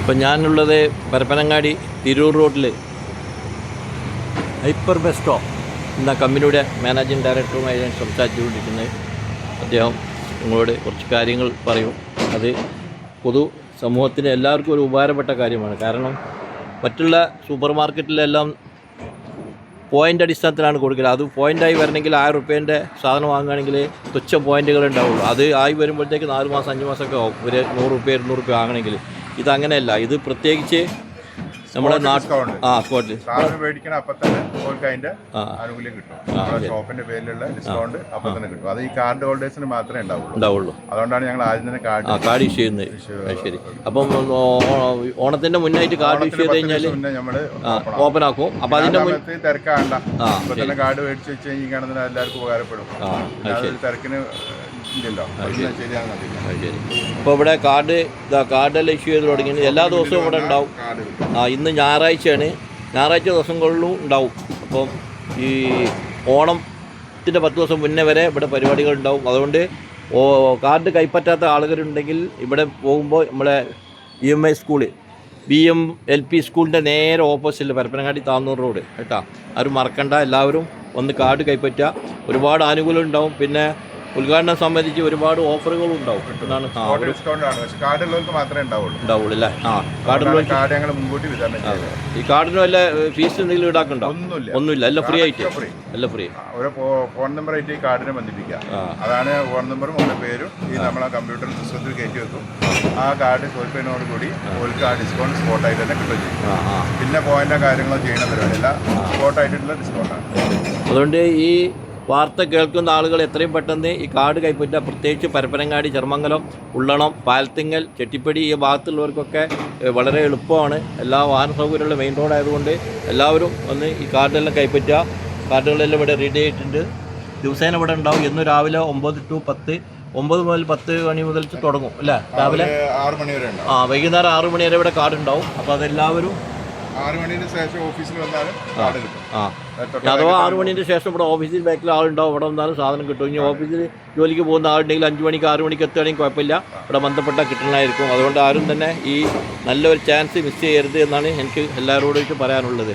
ഇപ്പം ഞാനുള്ളത് പരപ്പനങ്ങാടി തിരൂർ റോഡിൽ ഹൈപ്പർ ബെസ്റ്റോ എന്ന കമ്പനിയുടെ മാനേജിംഗ് ഡയറക്ടറുമായി ഞാൻ സംസാരിച്ചുകൊണ്ടിരിക്കുന്നത്. അദ്ദേഹം നിങ്ങളോട് കുറച്ച് കാര്യങ്ങൾ പറയും. അത് പൊതു സമൂഹത്തിന് എല്ലാവർക്കും ഒരു ഉപകാരപ്പെട്ട കാര്യമാണ്. കാരണം മറ്റുള്ള സൂപ്പർ മാർക്കറ്റിലെല്ലാം പോയിൻ്റ് അടിസ്ഥാനത്തിലാണ് കൊടുക്കൽ. അത് പോയിൻ്റായി വരണമെങ്കിൽ 1000 റുപ്യേൻ്റെ സാധനം വാങ്ങുകയാണെങ്കിൽ തുച്ഛ പോയിൻറ്റുകൾ ഉണ്ടാവുള്ളൂ. അത് ആയി വരുമ്പോഴത്തേക്ക് 4 മാസം 5 മാസമൊക്കെ ആവും ഒരു 100 റുപ്യ 200 റുപ്യ വാങ്ങണമെങ്കിൽ. ഇതങ്ങനെയല്ല. ഇത് പ്രത്യേകിച്ച് നമ്മുടെ സ്പോട്ടിൽ മേടിക്കണം അപ്പം തന്നെ അതിന്റെ ആനുകൂല്യം കിട്ടും. ഷോപ്പിന്റെ പേരിലുള്ള ഡിസ്കൗണ്ട് അപ്പം തന്നെ കിട്ടും. അത് ഈ കാർഡ് ഹോൾഡേഴ്സിന് മാത്രമേ ഉണ്ടാവുള്ളൂ. അതുകൊണ്ടാണ് ഞങ്ങൾ ആദ്യം തന്നെ കാർഡ് ഇഷ്യൂ ചെയ്യുന്നത്. ശരി. അപ്പം ഓണത്തിന്റെ മുന്നായിട്ട് കാർഡ് ഇഷ്യൂ ചെയ്ത് കഴിഞ്ഞാൽ നമ്മൾ ഓപ്പൺ ആക്കും. അപ്പം അതിന്റെ തിരക്കാണ്ട ഇപ്പൊ തന്നെ കാർഡ് മേടിച്ച് വെച്ച് കഴിഞ്ഞാൽ എല്ലാവർക്കും ഉപകാരപ്പെടും. തിരക്കിന് ഇപ്പോൾ ഇവിടെ കാർഡെല്ലാം ഇഷ്യൂ ചെയ്ത് തുടങ്ങി. എല്ലാ ദിവസവും ഇവിടെ ഉണ്ടാവും. ഇന്ന് ഞായറാഴ്ചയാണ്. ഞായറാഴ്ച ദിവസങ്ങളിലും ഉണ്ടാവും. അപ്പം ഈ ഓണത്തിൻ്റെ 10 ദിവസം മുന്നേ വരെ ഇവിടെ പരിപാടികൾ ഉണ്ടാവും. അതുകൊണ്ട് കാർഡ് കൈപ്പറ്റാത്ത ആളുകളുണ്ടെങ്കിൽ ഇവിടെ പോകുമ്പോൾ നമ്മളെ EMI സ്കൂള് BMLP സ്കൂളിൻ്റെ നേരെ ഓപ്പോസിറ്റിൽ പരപ്പനങ്ങാടി താന്നൂർ റോഡ് കേട്ടോ. ആരും മറക്കണ്ട. എല്ലാവരും ഒന്ന് കാർഡ് കൈപ്പറ്റുക. ഒരുപാട് ആനുകൂല്യം ഉണ്ടാവും. പിന്നെ ഉദ്ഘാടനം സംബന്ധിച്ച് ഒരുപാട് ഓഫറുകളും ഉണ്ടാവും. എന്നാണ് ഉണ്ടാവുള്ളൂ അല്ലേ? ഈ കാർഡിന് വല്ല ഫീസ് എന്തെങ്കിലും ഈടാക്കുണ്ടോ? ഒന്നുമില്ല. എല്ലാം ഫ്രീ ആയിട്ട്. എല്ലാം ഫ്രീ. ഫോൺ നമ്പർ ആയിട്ട് ഈ കാർഡിനെ ബന്ധിപ്പിക്കുക. അതാണ് ഫോൺ നമ്പറും നമ്മുടെ പേരും ഈ നമ്മളെ കമ്പ്യൂട്ടർ സിസ്റ്റത്തിൽ കയറ്റി വെക്കും. ആ കാർഡ് ചോദിക്കുന്നതിനോട് കൂടി ഓൾക്ക് ആ ഡിസ്കൗണ്ട് സ്പോട്ടായിട്ട് തന്നെ കിട്ടും ചെയ്യും. പിന്നെ പോയിന്റോ കാര്യങ്ങളോ ചെയ്യുന്ന പരിപാടിയല്ല, സ്പോട്ടായിട്ടുള്ള ഡിസ്കൗണ്ടാണ്. അതുകൊണ്ട് ഈ വാർത്ത കേൾക്കുന്ന ആളുകൾ എത്രയും പെട്ടെന്ന് ഈ കാർഡ് കൈപ്പറ്റുക. പ്രത്യേകിച്ച് പരപ്പനങ്ങാടി, ചെറുമംഗലം, ഉള്ളണം, പാലത്തിങ്ങൽ, ചെട്ടിപ്പടി ഈ ഭാഗത്തുള്ളവർക്കൊക്കെ വളരെ എളുപ്പമാണ്. എല്ലാ വാഹന സൗകര്യമുള്ള മെയിൻ റോഡായതുകൊണ്ട് എല്ലാവരും ഒന്ന് ഈ കാർഡെല്ലാം കൈപ്പറ്റുക. കാർഡുകളെല്ലാം ഇവിടെ റെഡി ആയിട്ടുണ്ട്. ദിവസേന ഇവിടെ ഉണ്ടാവും. ഇന്ന് രാവിലെ 9 to 10, 9 മുതൽ 10 മണി മുതൽ തുടങ്ങും അല്ലേ? രാവിലെ 6 മണി വരെ വൈകുന്നേരം 6 മണി വരെ ഇവിടെ കാർഡ് ഉണ്ടാവും. അപ്പോൾ അതെല്ലാവരും 6 മണിന് ശേഷം ഓഫീസിൽ വന്നാലും കാർഡ് കിട്ടും. അഥവാ 6 മണിൻ്റെ ശേഷം ഇവിടെ ഓഫീസിൽ ബാക്കിൽ ആളുണ്ടാവും. ഇവിടെ വന്നാലും സാധനം കിട്ടും. ഇനി ഓഫീസിൽ ജോലിക്ക് പോകുന്ന ആളുണ്ടെങ്കിൽ 5 മണിക്ക് 6 മണിക്ക് എത്തുകയാണെങ്കിൽ കുഴപ്പമില്ല. ഇവിടെ ബന്ധപ്പെട്ടാൽ കിട്ടണമായിരിക്കും. അതുകൊണ്ട് ആരും തന്നെ ഈ നല്ലൊരു ചാൻസ് മിസ് ചെയ്യരുത് എന്നാണ് എനിക്ക് എല്ലാവരോടും പറയാനുള്ളത്.